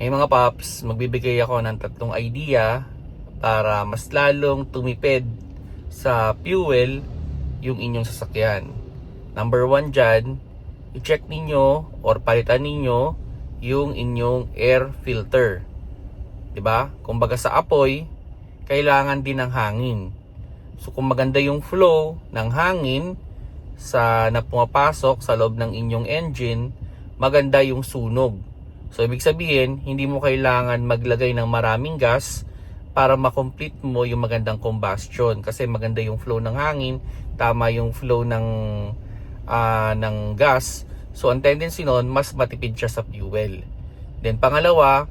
Hey mga paps, magbibigay ako ng tatlong idea para mas lalong tumipid sa fuel yung inyong sasakyan. Number one dyan, i-check ninyo or palitan ninyo yung inyong air filter. 'Di ba? Kumbaga sa apoy, kailangan din ng hangin. So kung maganda yung flow ng hangin na pumapasok sa loob ng inyong engine, maganda yung sunog. So, ibig sabihin, hindi mo kailangan maglagay ng maraming gas para makomplete mo yung magandang combustion. Kasi maganda yung flow ng hangin, tama yung flow ng gas. So, ang tendency nun, mas matipid siya sa fuel. Then, pangalawa,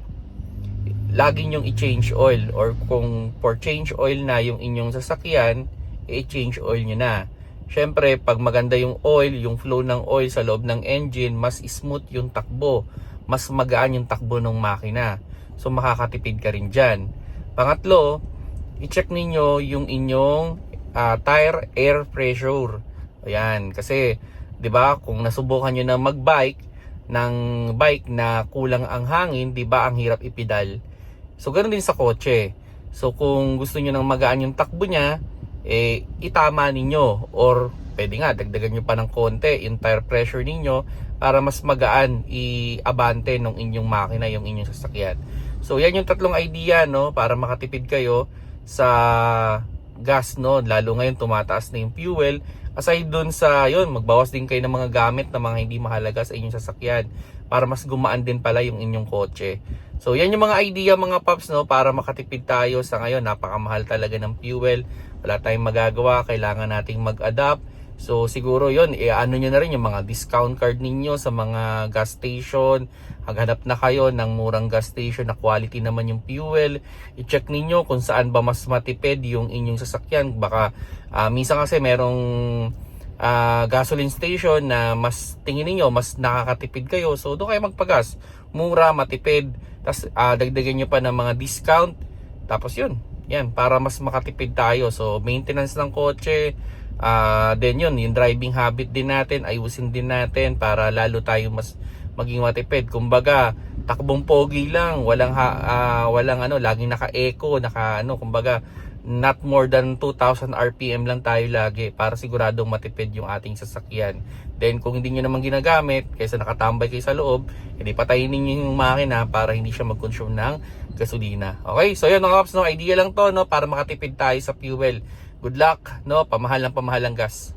lagi nyong i-change oil. Or kung for change oil na yung inyong sasakyan, i-change oil nyo na. Siyempre, pag maganda yung oil, yung flow ng oil sa loob ng engine, mas smooth yung takbo. Mas magaan yung takbo ng makina. So makakatipid ka rin dyan. Pangatlo, i-check ninyo yung inyong tire air pressure. Ayan, kasi 'di ba, kung nasubukan niyo na magbike ng bike na kulang ang hangin, 'di ba, ang hirap ipedal. So ganoon din sa kotse. So kung gusto niyo nang magaan yung takbo niya, itama ninyo or pwede nga dagdagan nyo pa ng konti yung tire pressure ninyo para mas magaan i-abante ng inyong makina, yung inyong sasakyan. So yan yung tatlong idea, no, para makatipid kayo sa gas, no, lalo ngayon tumataas na yung fuel. Aside dun sa yun, magbawas din kayo ng mga gamit na mga hindi mahalaga sa inyong sasakyan para mas gumaan din pala yung inyong kotse. So yan yung mga idea mga paps, no, para makatipid tayo sa ngayon. Napakamahal talaga ng fuel, wala tayong magagawa, kailangan nating mag-adapt. So siguro yun, ano nyo na rin yung mga discount card ninyo sa mga gas station. Maghanap na kayo ng murang gas station na quality naman yung fuel. I-check ninyo kung saan ba mas matipid yung inyong sasakyan. Baka minsan kasi merong gasoline station na mas tingin niyo mas nakakatipid kayo. So doon kayo magpagas. Mura, matipid. Tapos dagdagan nyo pa ng mga discount. Tapos yun, yan, para mas makatipid tayo. So maintenance ng kotse, then yun, yung driving habit din natin, ayusin din natin para lalo tayo mas maging matipid. Kumbaga, takbong pogi lang, walang laging naka-eco, kumbaga not more than 2,000 RPM lang tayo lagi para siguradong matipid yung ating sasakyan. Then kung hindi nyo naman ginagamit, kaysa nakatambay kayo sa loob, hindi patayin ninyo yung makina para hindi siya mag-consume ng gasolina. Okay, so yun mga kaps, no, idea lang to, no, para makatipid tayo sa fuel. Good luck, no, pamahal ang gas.